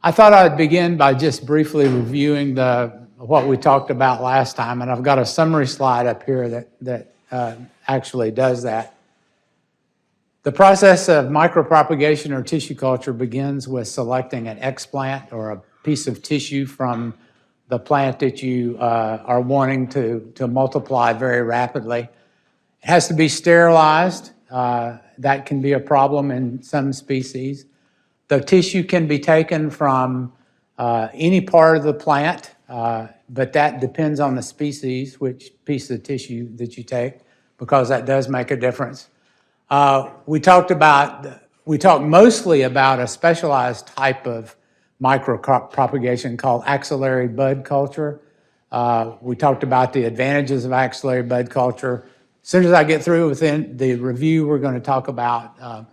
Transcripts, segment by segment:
I thought I'd begin by just briefly reviewing what we talked about last time, and I've got a summary slide up here that actually does that. The process of micropropagation or tissue culture begins with selecting an explant or a piece of tissue from the plant that you are wanting to multiply very rapidly. It has to be sterilized. That can be a problem in some species. The tissue can be taken from any part of the plant, but that depends on the species, which piece of tissue that you take, because that does make a difference. We talked mostly about a specialized type of micropropagation called axillary bud culture. We talked about the advantages of axillary bud culture. As soon as I get through within the review, we're going to talk about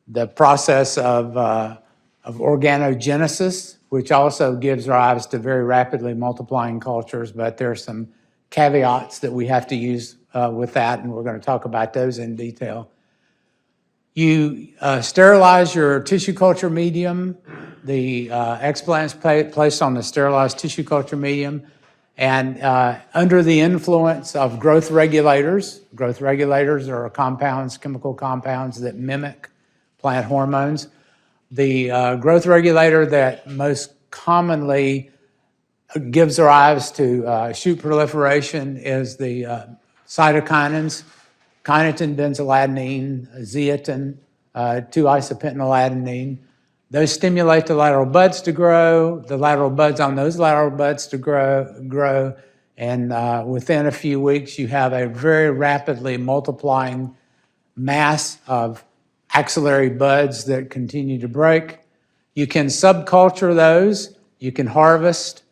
the process of organogenesis, which also gives rise to very rapidly multiplying cultures, but there are some caveats that we have to use with that, and we're going to talk about those in detail. You sterilize your tissue culture medium. The explants placed on the sterilized tissue culture medium, and under the influence of growth regulators are compounds, chemical compounds that mimic plant hormones. The growth regulator that most commonly gives rise to shoot proliferation is the cytokinins, kinetin, benzyladenine, zeatin, 2-isopentyladenine. Those stimulate the lateral buds to grow, the lateral buds on those lateral buds to grow, and within a few weeks you have a very rapidly multiplying mass of axillary buds that continue to break. You can subculture those. You can harvest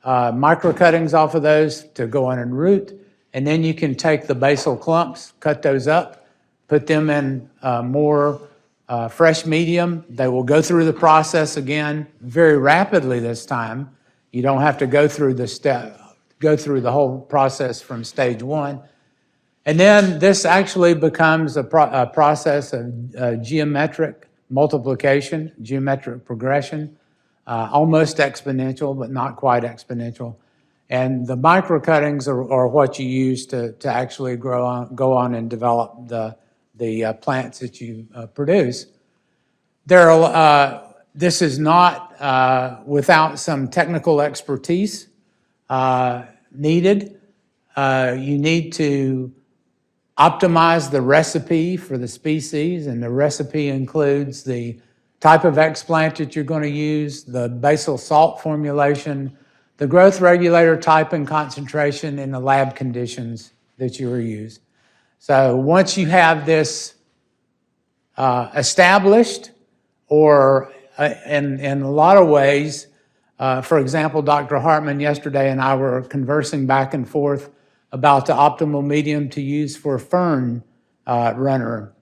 microcuttings off of those to go on and root, and then you can take the basal clumps, cut those up, put them in more fresh medium. They will go through the process again very rapidly this time. You don't have to go through the whole process from stage one. And then this actually becomes a process of geometric multiplication, geometric progression, almost exponential, but not quite exponential. And the microcuttings are what you use to actually go on and develop the plants that you produce. This is not without some technical expertise needed. You need to optimize the recipe for the species, and the recipe includes the type of explant that you're going to use, the basal salt formulation, the growth regulator type and concentration, and the lab conditions that you will use. So once you have this established, or in a lot of ways, for example, Dr. Hartman yesterday and I were conversing back and forth about the optimal medium to use for fern runner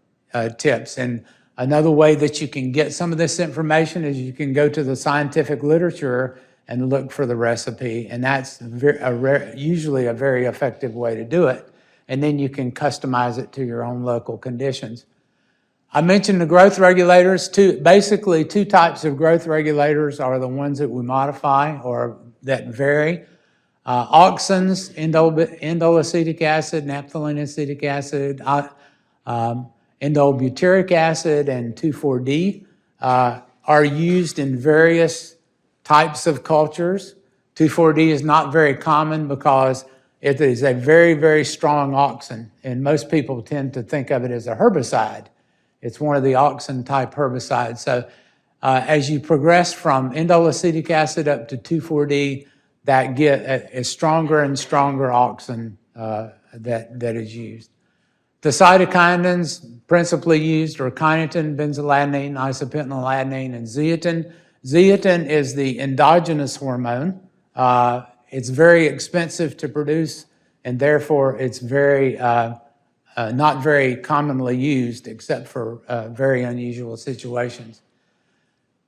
tips. And another way that you can get some of this information is you can go to the scientific literature and look for the recipe, and that's usually a very effective way to do it. And then you can customize it to your own local conditions. I mentioned the growth regulators. Basically, two types of growth regulators are the ones that we modify or that vary. Auxins, indoleacetic acid, naphthalene acetic acid, indobutyric acid, and 2,4-D are used in various types of cultures. 2,4-D is not very common because it is a very, very strong auxin, and most people tend to think of it as a herbicide. It's one of the auxin-type herbicides. So as you progress from indoleacetic acid up to 2,4-D, that get a stronger and stronger auxin that is used. The cytokinins principally used are kinetin, benzyladenine, isopentyladenine, and zeatin. Zeatin is the endogenous hormone. It's very expensive to produce, and therefore it's not very commonly used except for very unusual situations.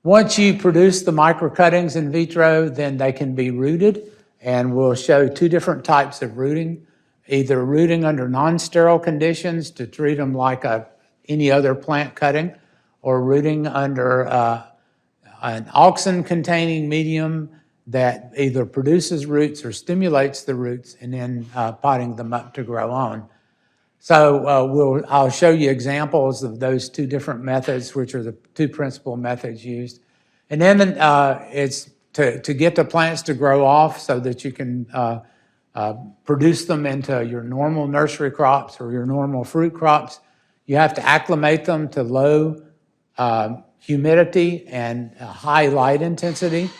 Once you produce the microcuttings in vitro, then they can be rooted, and we'll show two different types of rooting, either rooting under non-sterile conditions to treat them like any other plant cutting, or rooting under an auxin-containing medium that either produces roots or stimulates the roots, and then potting them up to grow on. So I'll show you examples of those two different methods, which are the two principal methods used. And then it's to get the plants to grow off so that you can produce them into your normal nursery crops or your normal fruit crops. You have to acclimate them to low humidity and high light intensity.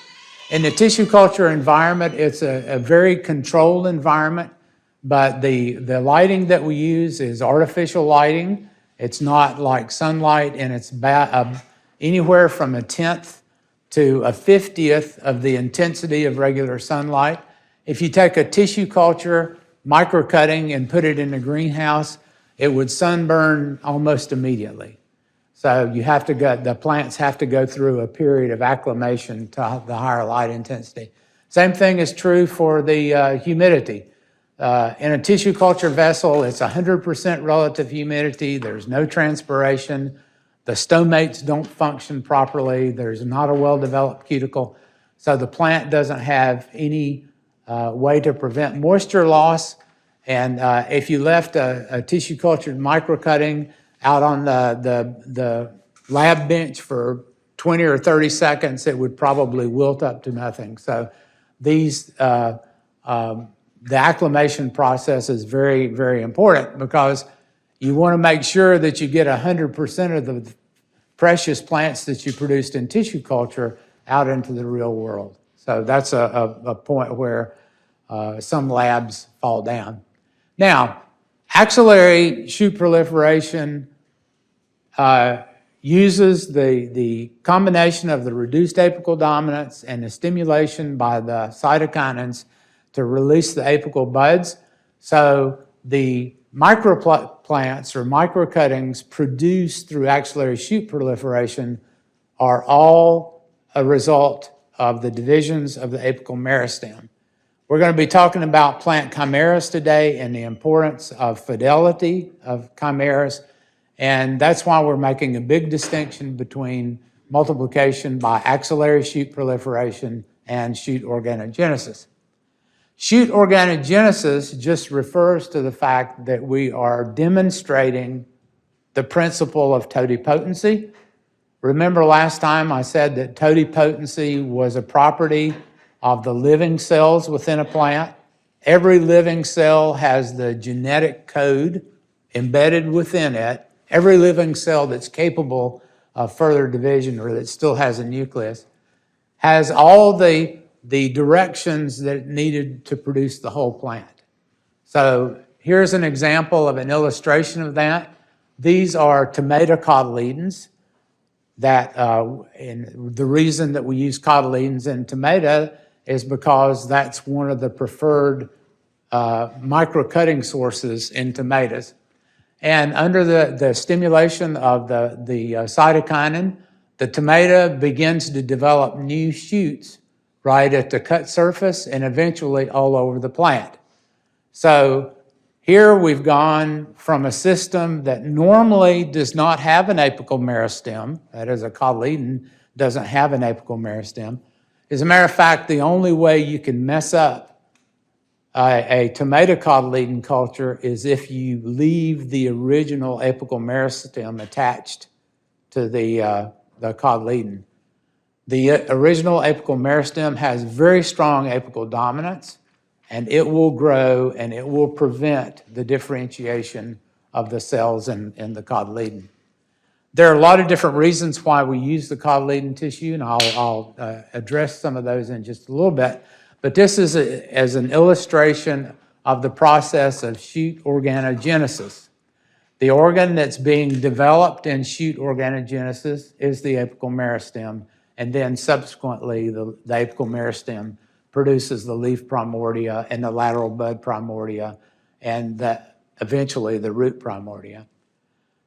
In the tissue culture environment, it's a very controlled environment, but the lighting that we use is artificial lighting. It's not like sunlight, and it's anywhere from 1/10 to 1/50th of the intensity of regular sunlight. If you take a tissue culture microcutting and put it in a greenhouse, it would sunburn almost immediately. So the plants have to go through a period of acclimation to the higher light intensity. Same thing is true for the humidity. In a tissue culture vessel, it's 100% relative humidity. There's no transpiration. The stomates don't function properly. There's not a well-developed cuticle. So the plant doesn't have any way to prevent moisture loss. And if you left a tissue cultured microcutting out on the lab bench for 20 or 30 seconds, it would probably wilt up to nothing. So the acclimation process is very, very important, because you want to make sure that you get 100% of the precious plants that you produced in tissue culture out into the real world. So that's a point where some labs fall down. Now, axillary shoot proliferation uses the combination of the reduced apical dominance and the stimulation by the cytokinins to release the apical buds. So the microplants or microcuttings produced through axillary shoot proliferation are all a result of the divisions of the apical meristem. We're going to be talking about plant chimeras today and the importance of fidelity of chimeras, and that's why we're making a big distinction between multiplication by axillary shoot proliferation and shoot organogenesis. Shoot organogenesis just refers to the fact that we are demonstrating the principle of totipotency. Remember last time I said that totipotency was a property of the living cells within a plant. Every living cell has the genetic code embedded within it. Every living cell that's capable of further division or that still has a nucleus has all the directions that it needed to produce the whole plant. So here's an example of an illustration of that. These are tomato cotyledons that, and the reason that we use cotyledons in tomato is because that's one of the preferred microcutting sources in tomatoes. And under the stimulation of the cytokinin, the tomato begins to develop new shoots right at the cut surface and eventually all over the plant. So here we've gone from a system that normally does not have an apical meristem, that is, a cotyledon doesn't have an apical meristem. As a matter of fact, the only way you can mess up a tomato cotyledon culture is if you leave the original apical meristem attached to the cotyledon. The original apical meristem has very strong apical dominance, and it will grow and it will prevent the differentiation of the cells in the cotyledon. There are a lot of different reasons why we use the cotyledon tissue, and I'll address some of those in just a little bit. But this is as an illustration of the process of shoot organogenesis. The organ that's being developed in shoot organogenesis is the apical meristem, and then subsequently the apical meristem produces the leaf primordia and the lateral bud primordia, and eventually the root primordia.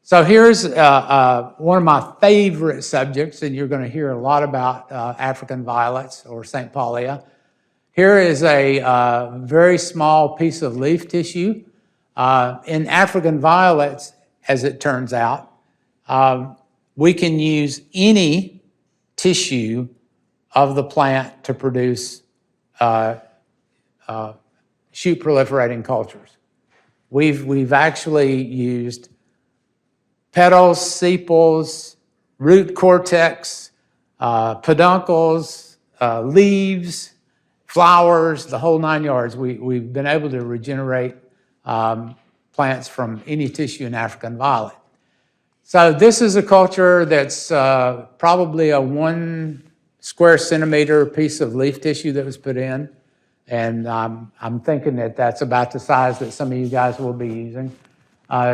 So here's one of my favorite subjects, and you're going to hear a lot about African violets or St. Paulia. Here is a very small piece of leaf tissue. In African violets, as it turns out, we can use any tissue of the plant to produce shoot proliferating cultures. We've actually used petals, sepals, root cortex, peduncles, leaves, flowers, the whole 9 yards. We've been able to regenerate plants from any tissue in African violet. So this is a culture that's probably a 1 square centimeter piece of leaf tissue that was put in. And I'm thinking that that's about the size that some of you guys will be using.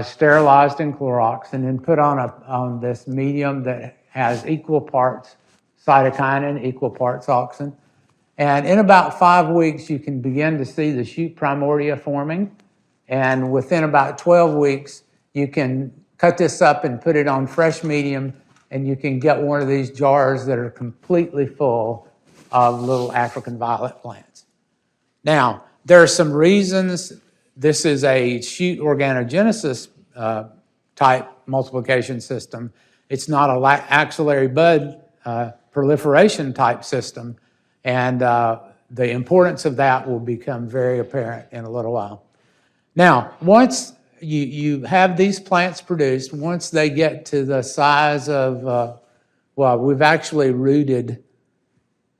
Sterilized in Clorox and then put on this medium that has equal parts cytokinin, equal parts auxin. And in about 5 weeks, you can begin to see the shoot primordia forming. And within about 12 weeks, you can cut this up and put it on fresh medium, and you can get one of these jars that are completely full of little African violet plants. Now, there are some reasons. This is a shoot organogenesis type multiplication system. It's not an axillary bud proliferation type system, and the importance of that will become very apparent in a little while. Now, once you have these plants produced, once they get to the size of, well, we've actually rooted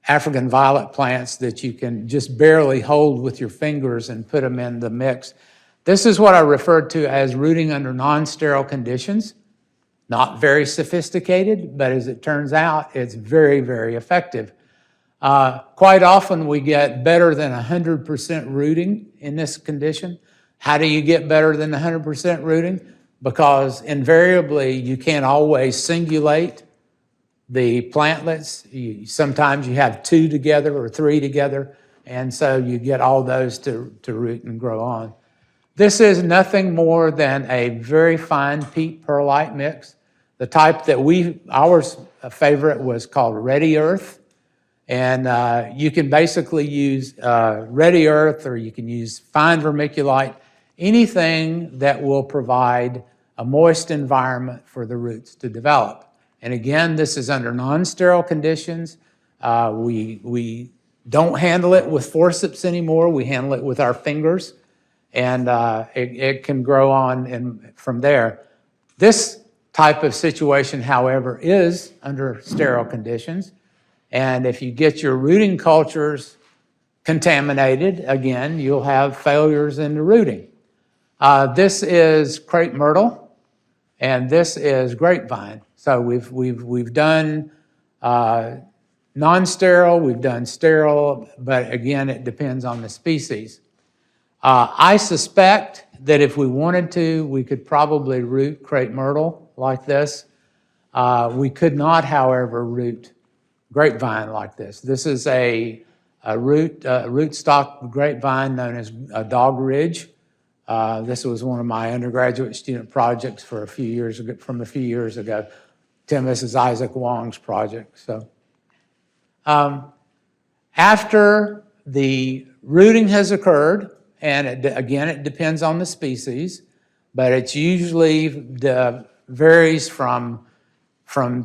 African violet plants that you can just barely hold with your fingers and put them in the mix. This is what I referred to as rooting under non-sterile conditions. Not very sophisticated, but as it turns out, it's very, very effective. Quite often we get better than 100% rooting in this condition. How do you get better than 100% rooting? Because invariably you can't always singulate the plantlets. Sometimes you have 2 together or 3 together, and so you get all those to root and grow on. This is nothing more than a very fine peat perlite mix. The type that our favorite was called Ready Earth. And you can basically use Ready Earth, or you can use fine vermiculite, anything that will provide a moist environment for the roots to develop. And again, this is under non-sterile conditions. We don't handle it with forceps anymore. We handle it with our fingers, and it can grow on from there. This type of situation, however, is under sterile conditions. And if you get your rooting cultures contaminated, again, you'll have failures in the rooting. This is crepe myrtle, and this is grapevine. So we've done non-sterile, we've done sterile, but again, it depends on the species. I suspect that if we wanted to, we could probably root crepe myrtle like this. We could not, however, root grapevine like this. This is a rootstock grapevine known as a dog ridge. This was one of my undergraduate student projects from a few years ago. This is Isaac Wong's project. So, after the rooting has occurred, and again, it depends on the species, but it's usually varies from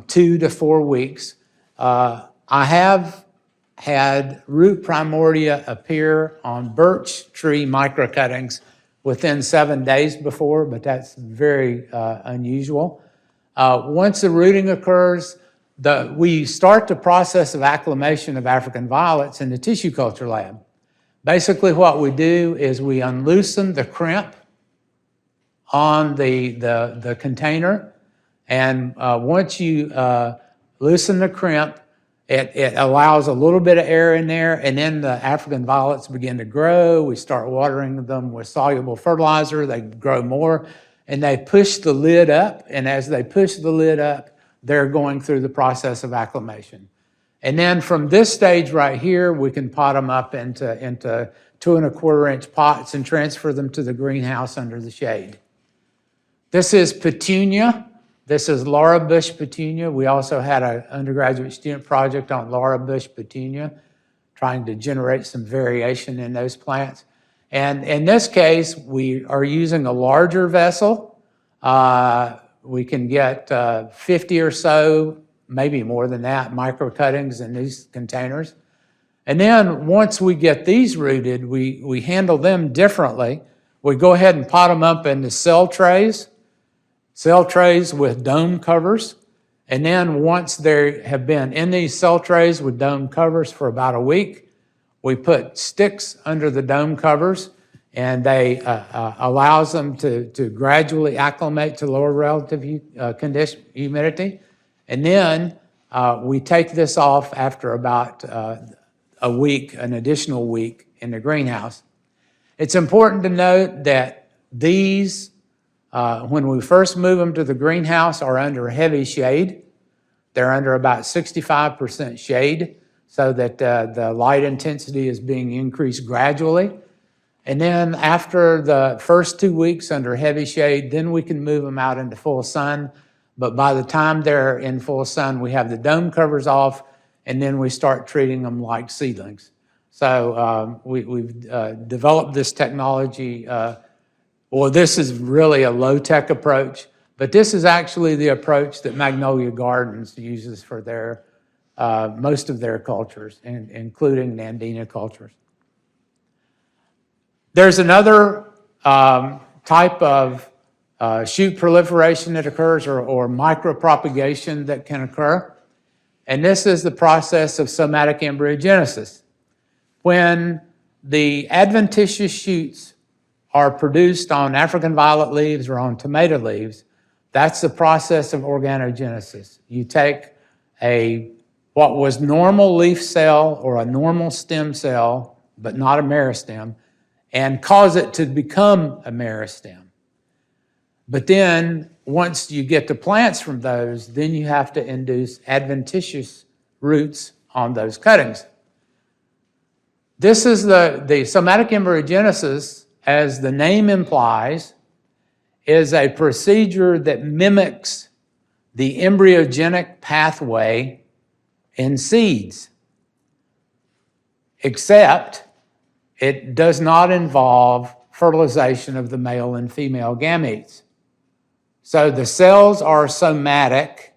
2 to 4 weeks. I have had root primordia appear on birch tree microcuttings within 7 days before, but that's very unusual. Once the rooting occurs, we start the process of acclimation of African violets in the tissue culture lab. Basically what we do is we unloosen the crimp on the container, and once you loosen the crimp, it allows a little bit of air in there, and then the African violets begin to grow. We start watering them with soluble fertilizer. They grow more, and they push the lid up, and as they push the lid up, they're going through the process of acclimation. And then from this stage right here, we can pot them up into 2 1/4 inch pots and transfer them to the greenhouse under the shade. This is petunia. This is Laura Bush petunia. We also had an undergraduate student project on Laura Bush petunia, trying to generate some variation in those plants. And in this case, we are using a larger vessel. We can get 50 or so maybe more than that, micro cuttings in these containers. And then once we get these rooted, we handle them differently. We go ahead and pot them up into cell trays with dome covers. And then once they have been in these cell trays with dome covers for about a week, we put sticks under the dome covers, and they allows them to gradually acclimate to lower relative humidity. And then we take this off after about a week, an additional week in the greenhouse. It's important to note that these, when we first move them to the greenhouse, are under heavy shade. They're under about 65% shade, so that the light intensity is being increased gradually. And then after the first 2 weeks under heavy shade, then we can move them out into full sun. But by the time they're in full sun, we have the dome covers off, and then we start treating them like seedlings. So we've developed this technology. Well, this is really a low-tech approach, but this is actually the approach that Magnolia Gardens uses for their most of their cultures, including Nandina cultures. There's another type of shoot proliferation that occurs, or micropropagation that can occur. And this is the process of somatic embryogenesis. When the adventitious shoots are produced on African violet leaves or on tomato leaves, that's the process of organogenesis. You take what was normal leaf cell or a normal stem cell, but not a meristem, and cause it to become a meristem. But then, once you get the plants from those, then you have to induce adventitious roots on those cuttings. This is the somatic embryogenesis, as the name implies, is a procedure that mimics the embryogenic pathway in seeds, except it does not involve fertilization of the male and female gametes. So the cells are somatic,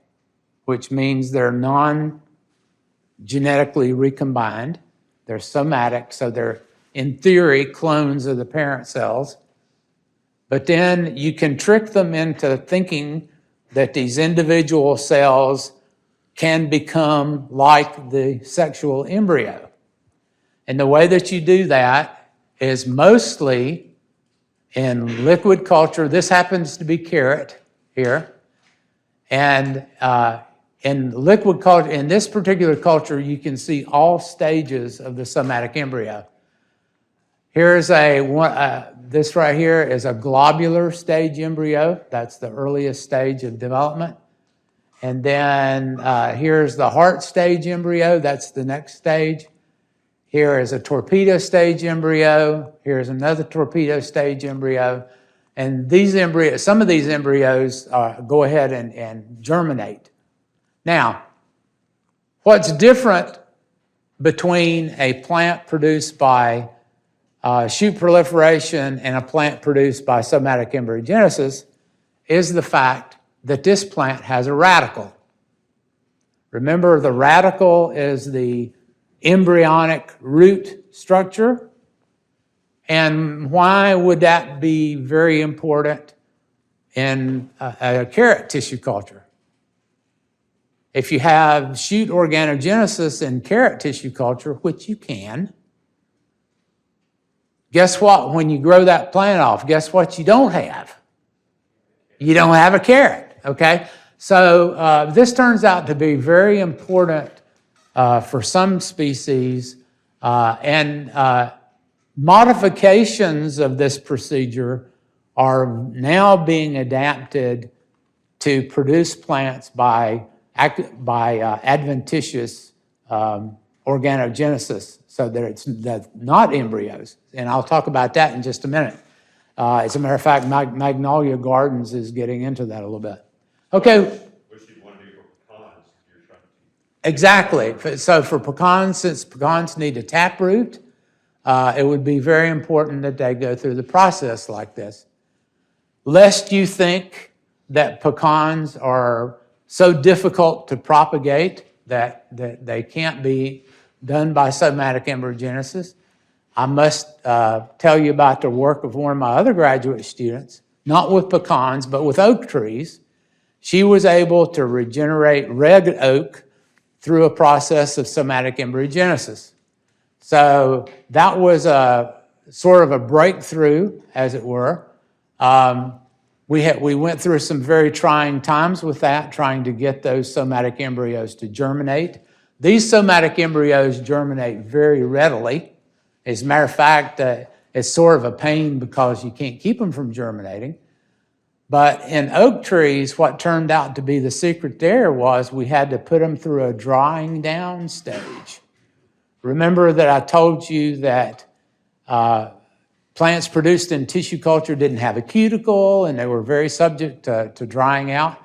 which means they're non-genetically recombined. They're somatic, so they're, in theory, clones of the parent cells. But then you can trick them into thinking that these individual cells can become like the sexual embryo. And the way that you do that is mostly in liquid culture. This happens to be carrot here. And in liquid culture, in this particular culture, you can see all stages of the somatic embryo. Here's this right here is a globular stage embryo. That's the earliest stage of development. And then here's the heart stage embryo. That's the next stage. Here is a torpedo stage embryo. Here's another torpedo stage embryo. And these embryos, some of these embryos go ahead and germinate. Now, what's different between a plant produced by shoot proliferation and a plant produced by somatic embryogenesis is the fact that this plant has a radicle. Remember, the radicle is the embryonic root structure. And why would that be very important in a carrot tissue culture? If you have shoot organogenesis in carrot tissue culture, which you can, guess what? When you grow that plant off, guess what you don't have? You don't have a carrot, okay? So this turns out to be very important for some species, and modifications of this procedure are now being adapted to produce plants by adventitious organogenesis, so that not embryos. And I'll talk about that in just a minute. As a matter of fact, Magnolia Gardens is getting into that a little bit. Okay. Which you want to do for pecans, you're trying to... Exactly. So for pecans, since pecans need a taproot, it would be very important that they go through the process like this. Lest you think that pecans are so difficult to propagate that they can't be done by somatic embryogenesis. I must tell you about the work of one of my other graduate students, not with pecans, but with oak trees. She was able to regenerate red oak through a process of somatic embryogenesis. So that was a sort of a breakthrough, as it were. We went through some very trying times with that, trying to get those somatic embryos to germinate. These somatic embryos germinate very readily. As a matter of fact, it's sort of a pain because you can't keep them from germinating. But in oak trees, what turned out to be the secret there was we had to put them through a drying down stage. Remember that I told you that plants produced in tissue culture didn't have a cuticle and they were very subject to drying out.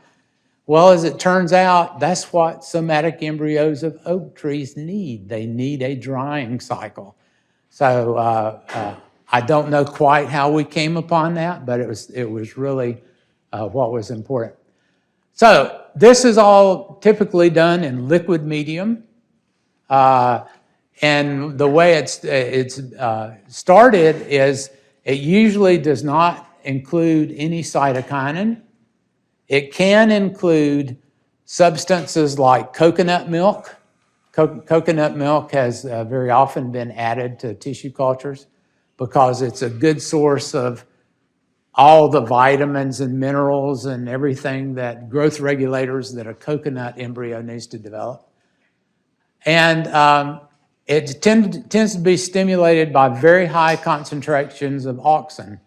Well, as it turns out, that's what somatic embryos of oak trees need. They need a drying cycle. So I don't know quite how we came upon that, but it was really what was important. So this is all typically done in liquid medium. And the way it's started is it usually does not include any cytokinin. It can include substances like coconut milk. Coconut milk has very often been added to tissue cultures because it's a good source of all the vitamins and minerals and everything that growth regulators that a coconut embryo needs to develop. And it tends to be stimulated by very high concentrations of auxin.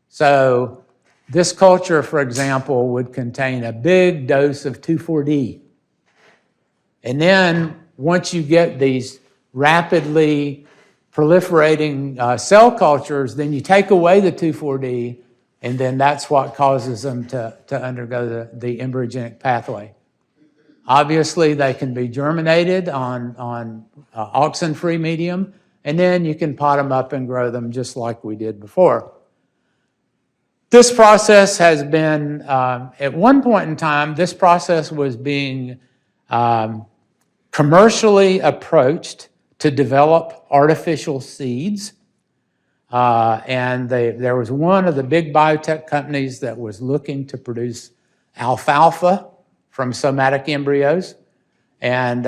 So this culture, for example, would contain a big dose of 2,4-D. And then once you get these rapidly proliferating cell cultures, then you take away the 2,4-D, and then that's what causes them to undergo the embryogenic pathway. Obviously, they can be germinated on auxin-free medium, and then you can pot them up and grow them just like we did before. This process has been, at one point in time, this process was being commercially approached to develop artificial seeds. And there was one of the big biotech companies that was looking to produce alfalfa from somatic embryos. And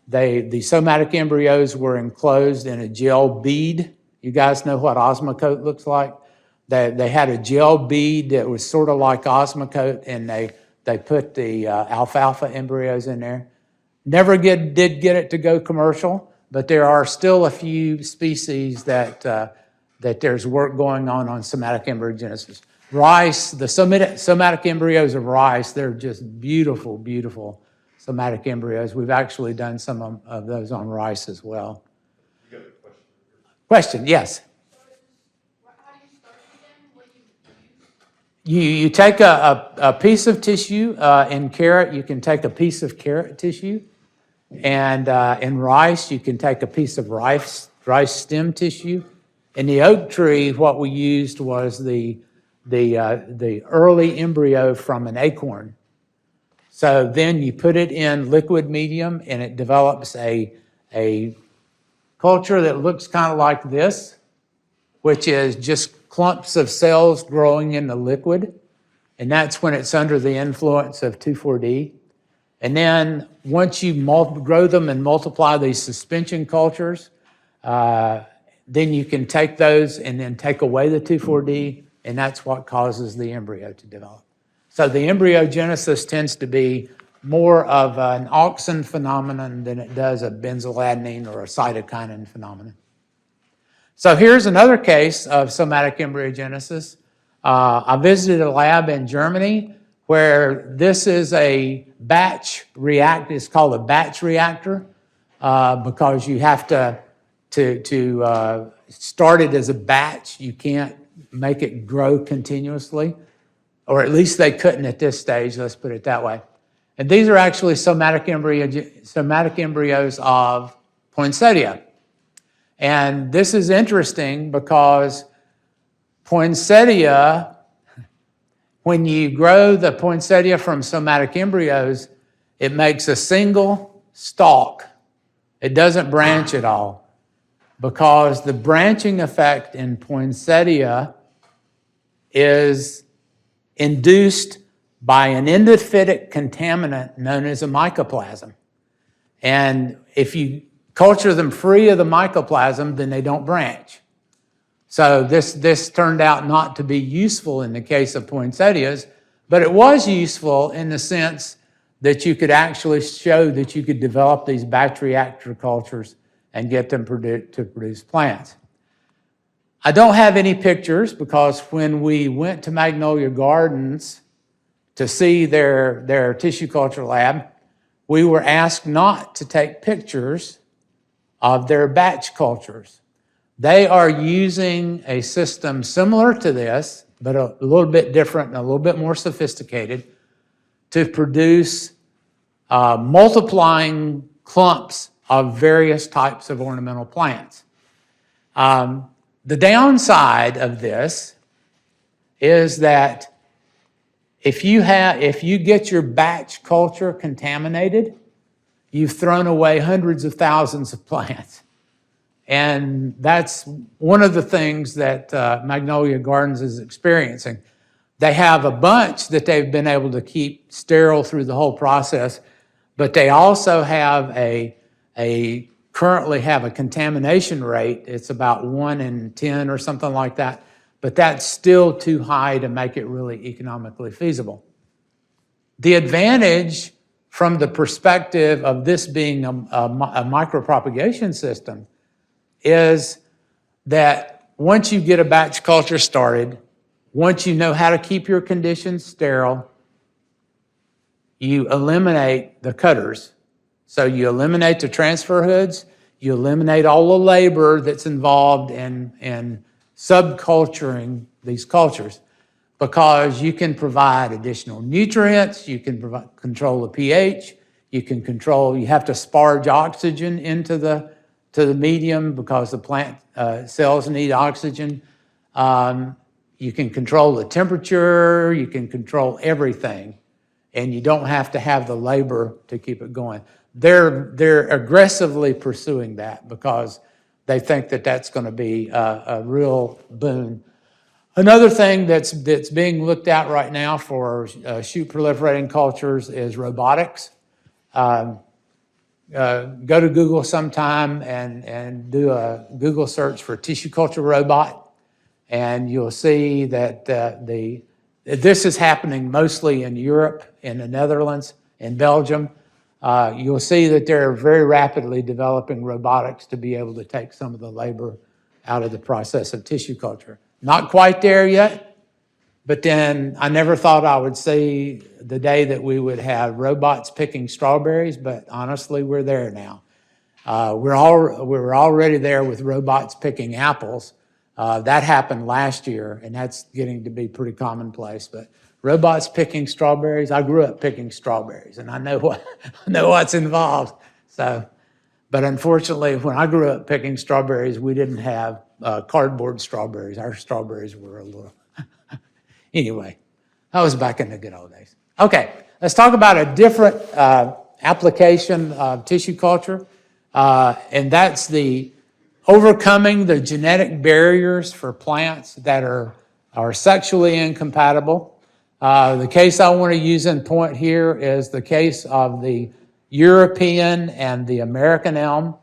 the somatic embryos were enclosed in a gel bead. You guys know what Osmocote looks like? They had a gel bead that was sort of like Osmocote, and they put the alfalfa embryos in there. Never did get it to go commercial, but there are still a few species that there's work going on somatic embryogenesis. Rice, the somatic embryos of rice, they're just beautiful, beautiful somatic embryos. We've actually done some of those on rice as well. You got a question? Question, yes. You take a piece of tissue. In carrot, you can take a piece of carrot tissue. And in rice, you can take a piece of rice stem tissue. In the oak tree, what we used was the early embryo from an acorn. So then you put it in liquid medium, and it develops a culture that looks kind of like this, which is just clumps of cells growing in the liquid. And that's when it's under the influence of 2,4-D. And then once you grow them and multiply these suspension cultures, then you can take those and then take away the 2,4-D, and that's what causes the embryo to develop. So the embryogenesis tends to be more of an auxin phenomenon than it does a benzyladenine or a cytokinin phenomenon. So here's another case of somatic embryogenesis. I visited a lab in Germany where this is a batch reactor. It's called a batch reactor because you have to start it as a batch. You can't make it grow continuously, or at least they couldn't at this stage, let's put it that way. And these are actually somatic embryos of poinsettia. And this is interesting because poinsettia, when you grow the poinsettia from somatic embryos, it makes a single stalk. It doesn't branch at all because the branching effect in poinsettia is induced by an endophytic contaminant known as a mycoplasm. And if you culture them free of the mycoplasm, then they don't branch. So this turned out not to be useful in the case of poinsettias, but it was useful in the sense that you could actually show that you could develop these batch reactor cultures and get them to produce plants. I don't have any pictures because when we went to Magnolia Gardens to see their tissue culture lab, we were asked not to take pictures of their batch cultures. They are using a system similar to this, but a little bit different and a little bit more sophisticated to produce multiplying clumps of various types of ornamental plants. The downside of this is that if you get your batch culture contaminated, you've thrown away hundreds of thousands of plants. And that's one of the things that Magnolia Gardens is experiencing. They have a bunch that they've been able to keep sterile through the whole process, but they also have currently have a contamination rate. It's about 1 in 10 or something like that, but that's still too high to make it really economically feasible. The advantage from the perspective of this being a micropropagation system is that once you get a batch culture started, once you know how to keep your conditions sterile, you eliminate the cutters. So you eliminate the transfer hoods, you eliminate all the labor that's involved in subculturing these cultures because you can provide additional nutrients, you can control the pH, you have to sparge oxygen into the medium because the plant cells need oxygen. You can control the temperature, you can control everything, and you don't have to have the labor to keep it going. They're aggressively pursuing that because they think that that's going to be a real boon. Another thing that's being looked at right now for shoot proliferating cultures is robotics. Go to Google sometime and do a Google search for tissue culture robot, and you'll see that this is happening mostly in Europe, in the Netherlands, in Belgium. You'll see that they're very rapidly developing robotics to be able to take some of the labor out of the process of tissue culture. Not quite there yet, but then I never thought I would see the day that we would have robots picking strawberries, but honestly, we're there now. We're already there with robots picking apples. That happened last year, and that's getting to be pretty commonplace. But robots picking strawberries, I grew up picking strawberries, and I know what's involved. So, but unfortunately, when I grew up picking strawberries, we didn't have cardboard strawberries. Our strawberries were a little... Anyway, that was back in the good old days. Okay, let's talk about a different application of tissue culture, and that's the overcoming the genetic barriers for plants that are sexually incompatible. The case I want to use in point here is the case of the European and the American elm.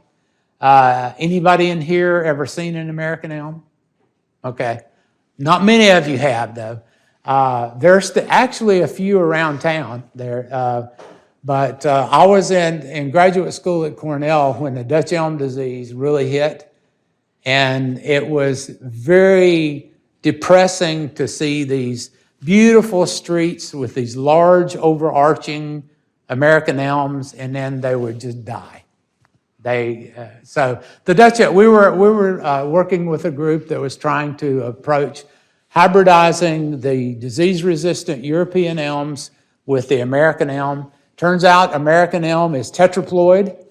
Anybody in here ever seen an American elm? Okay. Not many of you have, though. There's actually a few around town there. But I was in graduate school at Cornell when the Dutch elm disease really hit. And it was very depressing to see these beautiful streets with these large overarching American elms, and then they would just die. So the Dutch, we were working with a group that was trying to approach hybridizing the disease-resistant European elms with the American elm. Turns out American elm is tetraploid.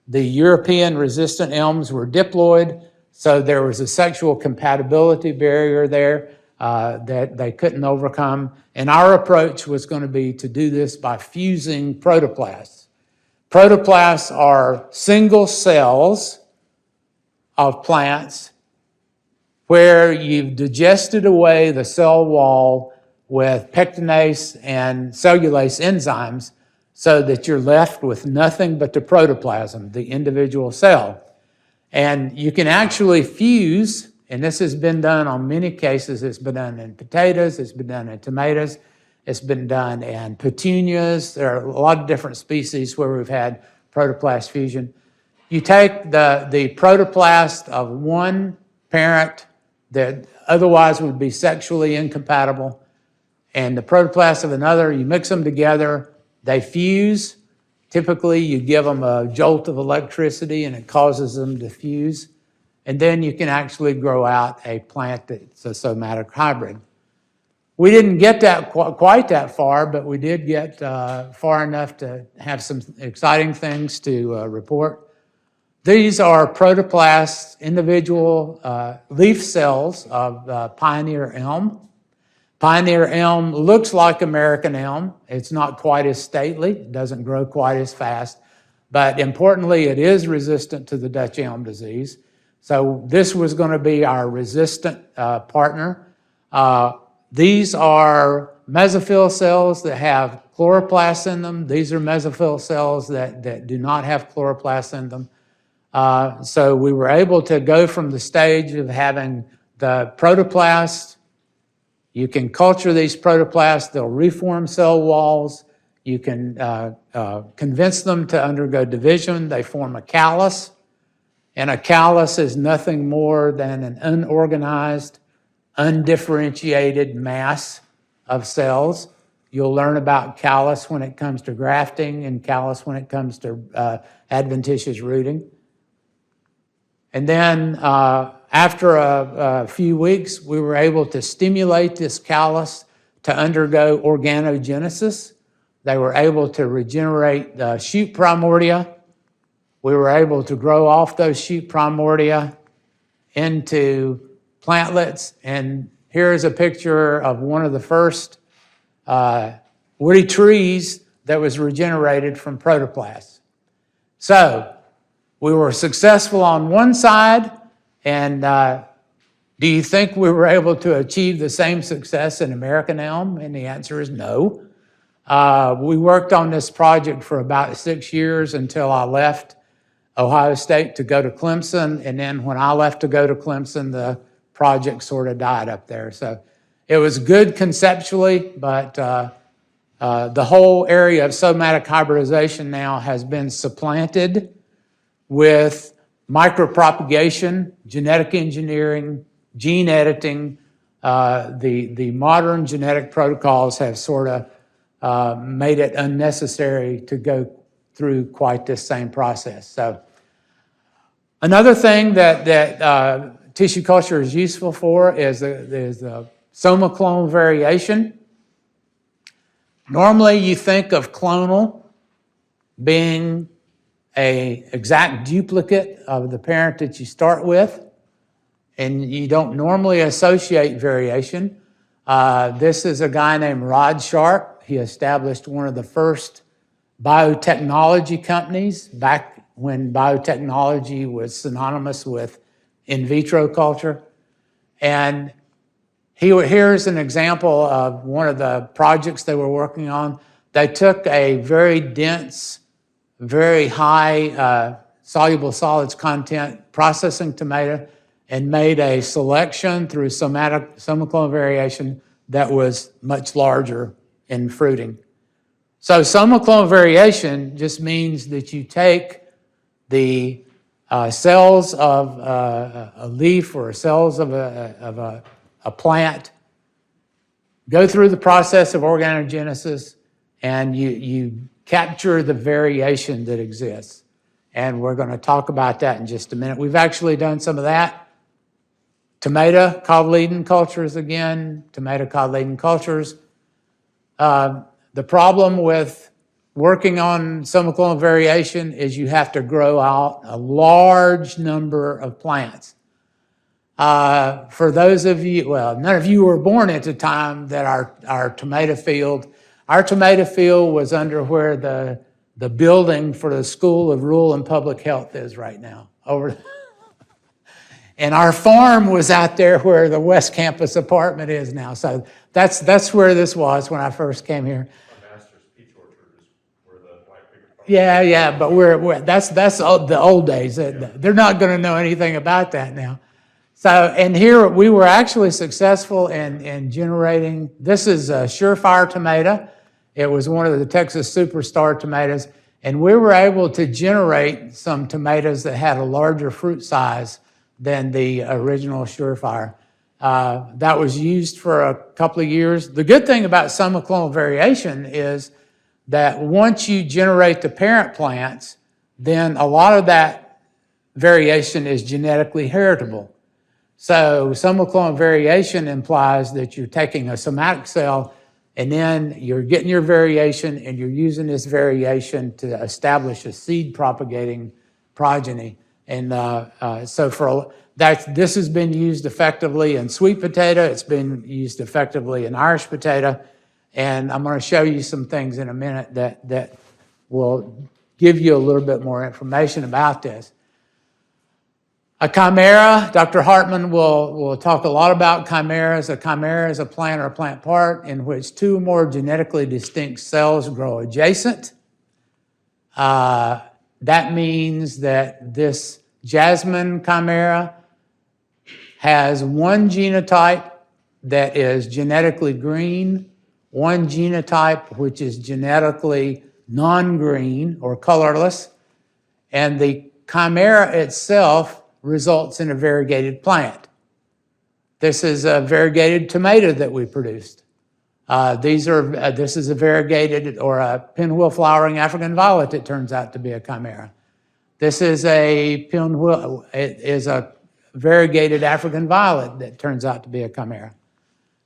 The European resistant elms were diploid, so there was a sexual compatibility barrier there. that they couldn't overcome. And our approach was going to be to do this by fusing protoplasts. Protoplasts are single cells of plants where you've digested away the cell wall with pectinase and cellulase enzymes so that you're left with nothing but the protoplasm, the individual cell. And you can actually fuse, and this has been done on many cases. It's been done in potatoes, it's been done in tomatoes, it's been done in petunias. There are a lot of different species where we've had protoplast fusion. You take the protoplast of one parent that otherwise would be sexually incompatible, and the protoplast of another, you mix them together, they fuse. Typically, you give them a jolt of electricity and it causes them to fuse. And then you can actually grow out a plant that's a somatic hybrid. We didn't get that quite that far, but we did get far enough to have some exciting things to report. These are protoplasts, individual leaf cells of pioneer elm. Pioneer elm looks like American elm. It's not quite as stately, it doesn't grow quite as fast, but importantly, it is resistant to the Dutch elm disease. So this was going to be our resistant partner. These are mesophyll cells that have chloroplasts in them. These are mesophyll cells that do not have chloroplasts in them. So we were able to go from the stage of having the protoplast. You can culture these protoplasts, they'll reform cell walls. You can convince them to undergo division. They form a callus, and a callus is nothing more than an unorganized, undifferentiated mass of cells. You'll learn about callus when it comes to grafting and callus when it comes to adventitious rooting. And then after a few weeks, we were able to stimulate this callus to undergo organogenesis. They were able to regenerate the shoot primordia. We were able to grow off those shoot primordia into plantlets. And here's a picture of one of the first woody trees that was regenerated from protoplasts. So we were successful on one side, and do you think we were able to achieve the same success in American elm? And the answer is no. We worked on this project for about 6 years until I left Ohio State to go to Clemson, and then when I left to go to Clemson, the project sort of died up there. So it was good conceptually, but the whole area of somatic hybridization now has been supplanted with micropropagation, genetic engineering, gene editing. The modern genetic protocols have sort of made it unnecessary to go through quite this same process. So another thing that tissue culture is useful for is the somaclonal variation. Normally you think of clonal being an exact duplicate of the parent that you start with, and you don't normally associate variation. This is a guy named Rod Sharp. He established one of the first biotechnology companies back when biotechnology was synonymous with in vitro culture. And here's an example of one of the projects they were working on. They took a very dense, very high soluble solids content processing tomato and made a selection through somaclonal variation that was much larger in fruiting. So somaclonal variation just means that you take the cells of a leaf or cells of a plant, go through the process of organogenesis, and you capture the variation that exists. And we're going to talk about that in just a minute. We've actually done some of that. Tomato cotyledon cultures again, tomato cotyledon cultures. The problem with working on somaclonal variation is you have to grow out a large number of plants. For those of you, well, none of you were born at the time that our tomato field was under where the building for the School of Rural and Public Health is right now. And our farm was out there where the West Campus apartment is now. So that's where this was when I first came here. Our master's peach orchard is where the white picket farm. Yeah, but that's the old days. They're not going to know anything about that now. So, and here we were actually successful in generating, this is a Surefire tomato. It was one of the Texas Superstar tomatoes, and we were able to generate some tomatoes that had a larger fruit size than the original Surefire. That was used for a couple of years. The good thing about somoclonal variation is that once you generate the parent plants, then a lot of that variation is genetically heritable. So somoclonal variation implies that you're taking a somatic cell and then you're getting your variation and you're using this variation to establish a seed propagating progeny. And so this has been used effectively in sweet potato. It's been used effectively in Irish potato. And I'm going to show you some things in a minute that will give you a little bit more information about this. A chimera, Dr. Hartman will talk a lot about chimeras. A chimera is a plant or plant part in which two or more genetically distinct cells grow adjacent. That means that this jasmine chimera has one genotype that is genetically green, one genotype which is genetically non-green or colorless, and the chimera itself results in a variegated plant. This is a variegated tomato that we produced. This is a variegated or a pinwheel flowering African violet. It turns out to be a chimera. This is a variegated African violet that turns out to be a chimera.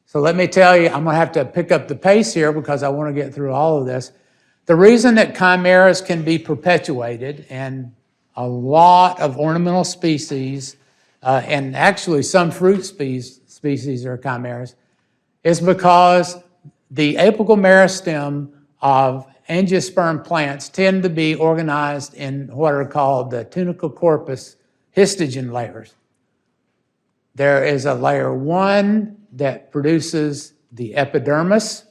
So let me tell you, I'm going to have to pick up the pace here because I want to get through all of this. The reason that chimeras can be perpetuated, and a lot of ornamental species, and actually some fruit species are chimeras, is because the apical meristem of angiosperm plants tend to be organized in what are called the tunicle corpus histogen layers. There is a layer 1 that produces the epidermis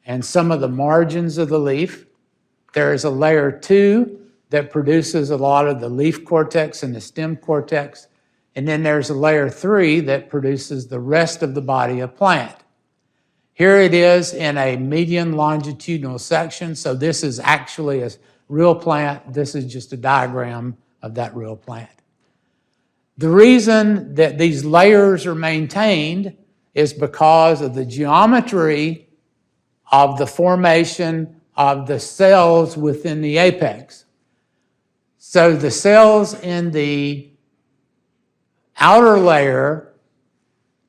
and some of the margins of the leaf. There is a layer 2 that produces a lot of the leaf cortex and the stem cortex. And then there's a layer 3 that produces the rest of the body of plant. Here it is in a median longitudinal section. So this is actually a real plant. This is just a diagram of that real plant. The reason that these layers are maintained is because of the geometry of the formation of the cells within the apex. So the cells in the outer layer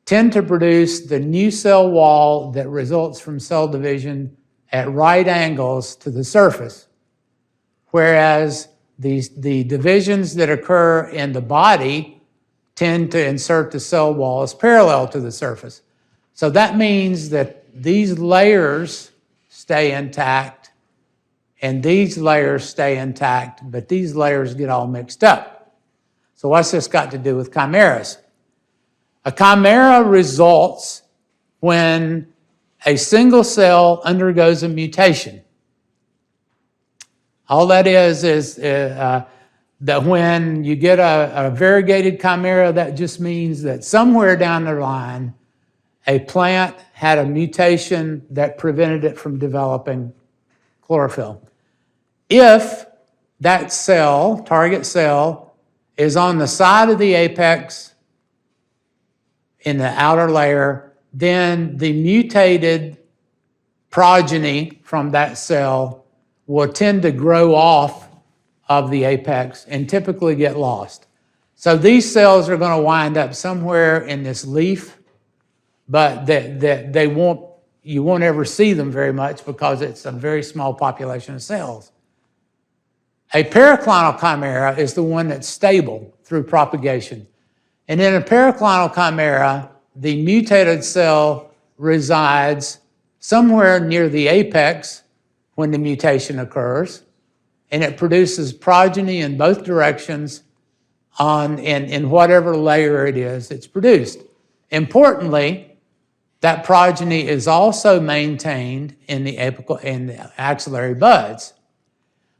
tend to produce the new cell wall that results from cell division at right angles to the surface, whereas the divisions that occur in the body tend to insert the cell walls parallel to the surface. So that means that these layers stay intact and these layers stay intact, but these layers get all mixed up. So what's this got to do with chimeras? A chimera results when a single cell undergoes a mutation. All that is that when you get a variegated chimera, that just means that somewhere down the line, a plant had a mutation that prevented it from developing chlorophyll. If that cell, target cell, is on the side of the apex in the outer layer, then the mutated progeny from that cell will tend to grow off of the apex and typically get lost. So these cells are going to wind up somewhere in this leaf, but you won't ever see them very much because it's a very small population of cells. A periclinal chimera is the one that's stable through propagation. And in a periclinal chimera, the mutated cell resides somewhere near the apex when the mutation occurs, and it produces progeny in both directions in whatever layer it is it's produced. Importantly, that progeny is also maintained in the axillary buds.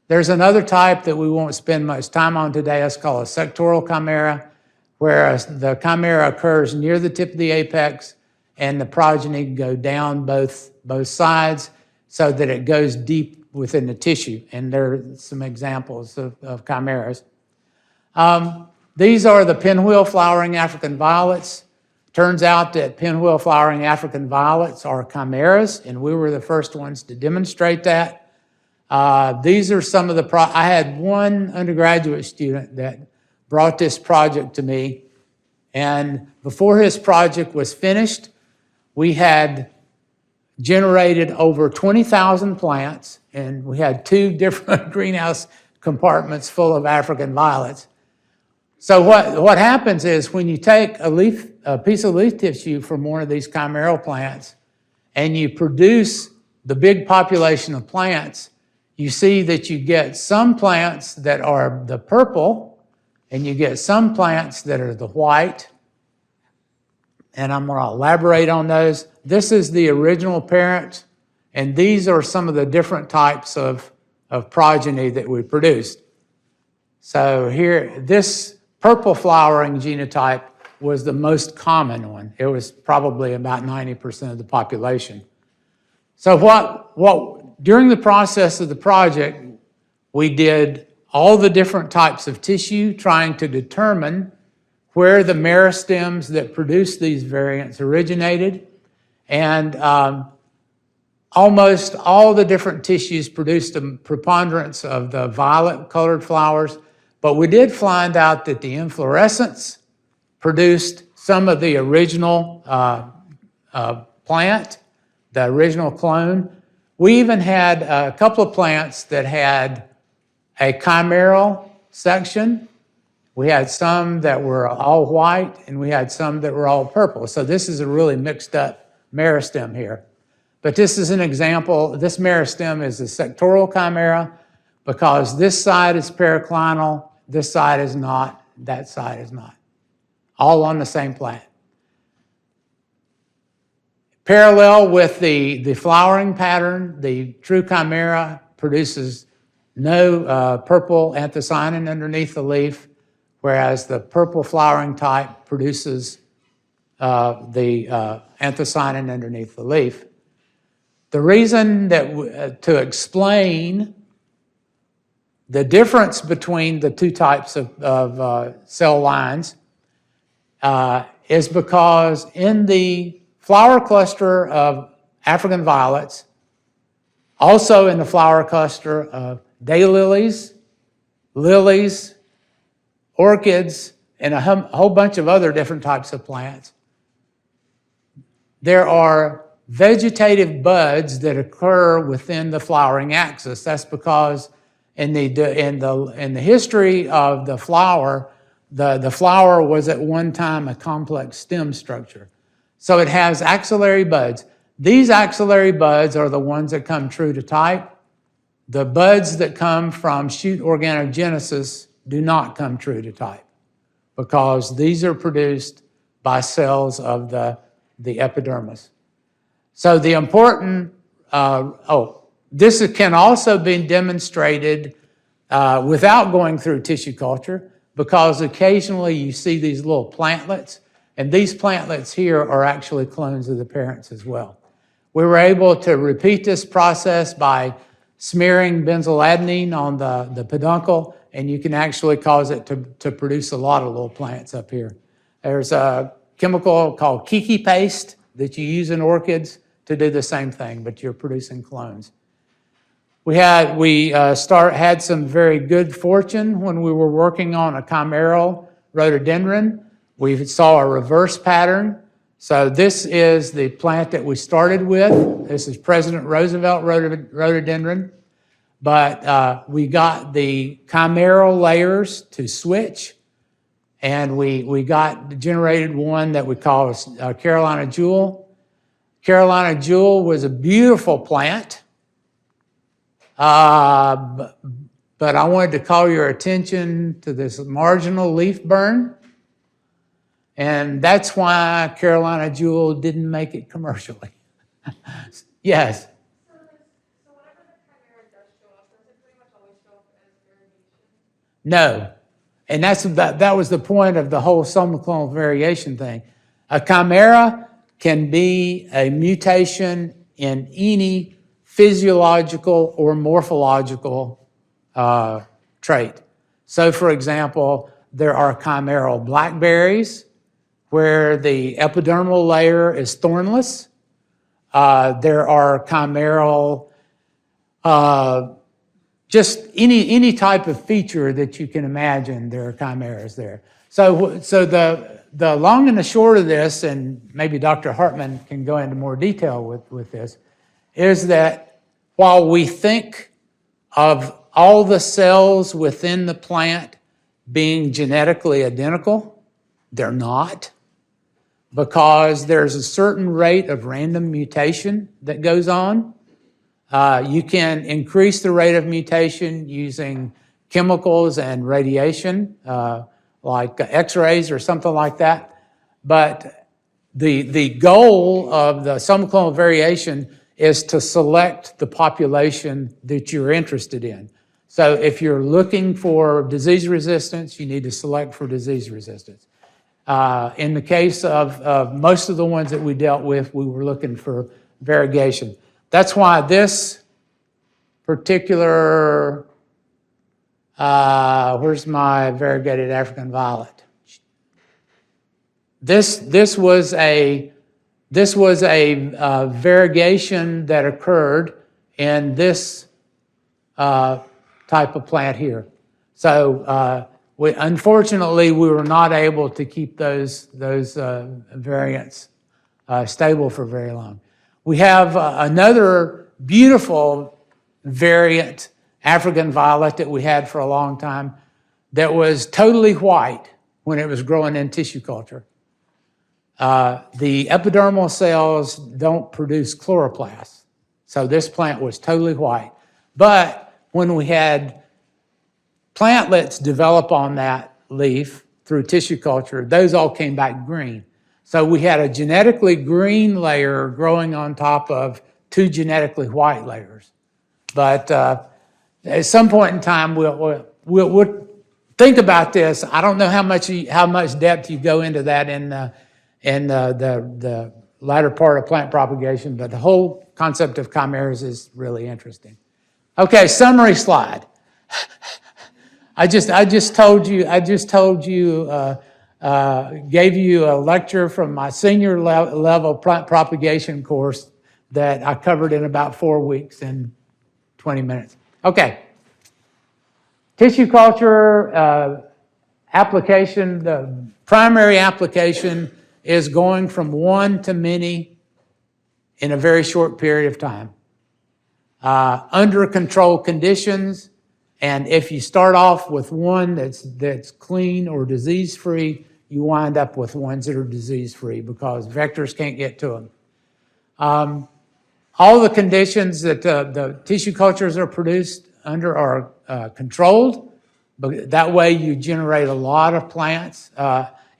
There's another type that we won't spend much time on today. It's called a sectoral chimera, where the chimera occurs near the tip of the apex and the progeny go down both sides so that it goes deep within the tissue. And there are some examples of chimeras. These are the pinwheel flowering African violets. Turns out that pinwheel flowering African violets are chimeras, and we were the first ones to demonstrate that. These are some of the, I had one undergraduate student that brought this project to me, and before his project was finished, we had generated over 20,000 plants, and we had 2 different greenhouse compartments full of African violets. So what happens is when you take a piece of leaf tissue from one of these chimeral plants and you produce the big population of plants, you see that you get some plants that are the purple and you get some plants that are the white. And I'm going to elaborate on those. This is the original parent, and these are some of the different types of progeny that we produced. So here, this purple flowering genotype was the most common one. It was probably about 90% of the population. So during the process of the project, we did all the different types of tissue, trying to determine where the meristems that produce these variants originated. And almost all the different tissues produced a preponderance of the violet-colored flowers, but we did find out that the inflorescence produced some of the original plant, the original clone. We even had a couple of plants that had a chimeral section. We had some that were all white, and we had some that were all purple. So this is a really mixed up meristem here. But this is an example. This meristem is a sectoral chimera because this side is periclinal, this side is not, that side is not. All on the same plant. Parallel with the flowering pattern, the true chimera produces no purple anthocyanin underneath the leaf, whereas the purple flowering type produces the anthocyanin underneath the leaf. The reason that to explain the difference between the 2 types of cell lines is because in the flower cluster of African violets, also in the flower cluster of daylilies, lilies, orchids, and a whole bunch of other different types of plants, there are vegetative buds that occur within the flowering axis. That's because in the history of the flower, the flower was at one time a complex stem structure. So it has axillary buds. These axillary buds are the ones that come true to type. The buds that come from shoot organogenesis do not come true to type because these are produced by cells of the epidermis. So the important, this can also be demonstrated without going through tissue culture because occasionally you see these little plantlets, and these plantlets here are actually clones of the parents as well. We were able to repeat this process by smearing benzyladenine on the peduncle, and you can actually cause it to produce a lot of little plants up here. There's a chemical called kiki paste that you use in orchids to do the same thing, but you're producing clones. We had some very good fortune when we were working on a chimeral rhododendron. We saw a reverse pattern. So this is the plant that we started with. This is President Roosevelt rhododendron. But we got the chimeral layers to switch, and we generated one that we call Carolina Jewel. Carolina Jewel was a beautiful plant, but I wanted to call your attention to this marginal leaf burn, and that's why Carolina Jewel didn't make it commercially. Yes? So whenever the chimera does show up, does it pretty much always show up as variegation? No. And that was the point of the whole somoclonal variation thing. A chimera can be a mutation in any physiological or morphological trait. So, for example, there are chimeral blackberries where the epidermal layer is thornless. There are chimeral, just any type of feature that you can imagine, there are chimeras there. So the long and the short of this, and maybe Dr. Hartman can go into more detail with this, is that while we think of all the cells within the plant being genetically identical, they're not, because there's a certain rate of random mutation that goes on. You can increase the rate of mutation using chemicals and radiation, like X-rays or something like that. But the goal of the somoclonal variation is to select the population that you're interested in. So if you're looking for disease resistance, you need to select for disease resistance. In the case of most of the ones that we dealt with, we were looking for variegation. That's why this particular, where's my variegated African violet? This was a variegation that occurred in this type of plant here. So unfortunately, we were not able to keep those variants stable for very long. We have another beautiful variant African violet that we had for a long time that was totally white when it was growing in tissue culture. The epidermal cells don't produce chloroplasts, so this plant was totally white. But when we had plantlets develop on that leaf through tissue culture, those all came back green. So we had a genetically green layer growing on top of two genetically white layers. But at some point in time, we'll think about this. I don't know how much depth you go into that in the latter part of plant propagation, but the whole concept of chimeras is really interesting. Okay, summary slide. I just told you, gave you a lecture from my senior level plant propagation course that I covered in about 4 weeks and 20 minutes. Okay. Tissue culture application, the primary application is going from one to many in a very short period of time. Under controlled conditions, and if you start off with one that's clean or disease-free, you wind up with ones that are disease-free because vectors can't get to them. All the conditions that the tissue cultures are produced under are controlled, but that way you generate a lot of plants.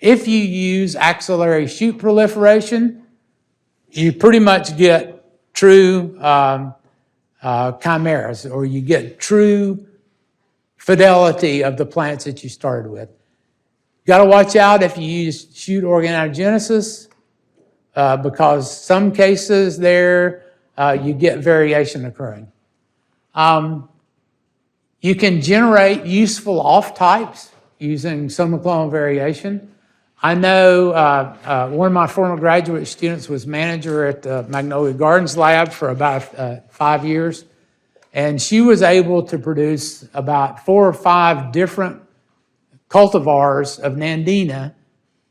If you use axillary shoot proliferation, you pretty much get true chimeras, or you get true fidelity of the plants that you started with. Got to watch out if you use shoot organogenesis, because some cases there you get variation occurring. You can generate useful off-types using somoclonal variation. I know one of my former graduate students was manager at the Magnolia Gardens lab for about 5 years, and she was able to produce about 4 or 5 different cultivars of Nandina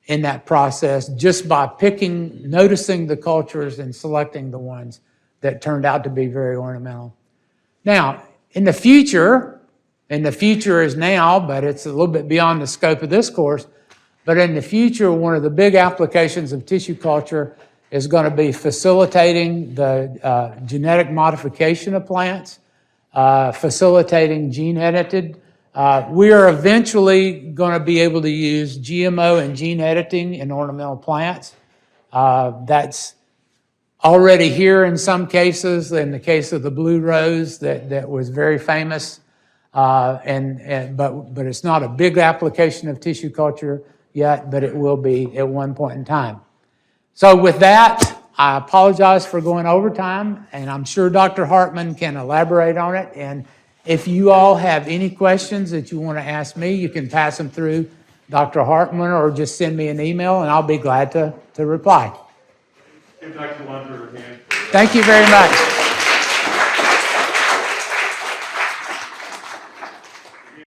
in that process just by noticing the cultures and selecting the ones that turned out to be very ornamental. Now, in the future, and the future is now, but it's a little bit beyond the scope of this course, But in the future, one of the big applications of tissue culture is going to be facilitating the genetic modification of plants, facilitating gene edited. We are eventually going to be able to use GMO and gene editing in ornamental plants. That's already here in some cases. In the case of the blue rose, that was very famous, but it's not a big application of tissue culture yet, but it will be at one point in time. So with that, I apologize for going over time, and I'm sure Dr. Hartman can elaborate on it. And if you all have any questions that you want to ask me, you can pass them through Dr. Hartman or just send me an email, and I'll be glad to reply. Give Dr. Lunter a hand. Thank you very much.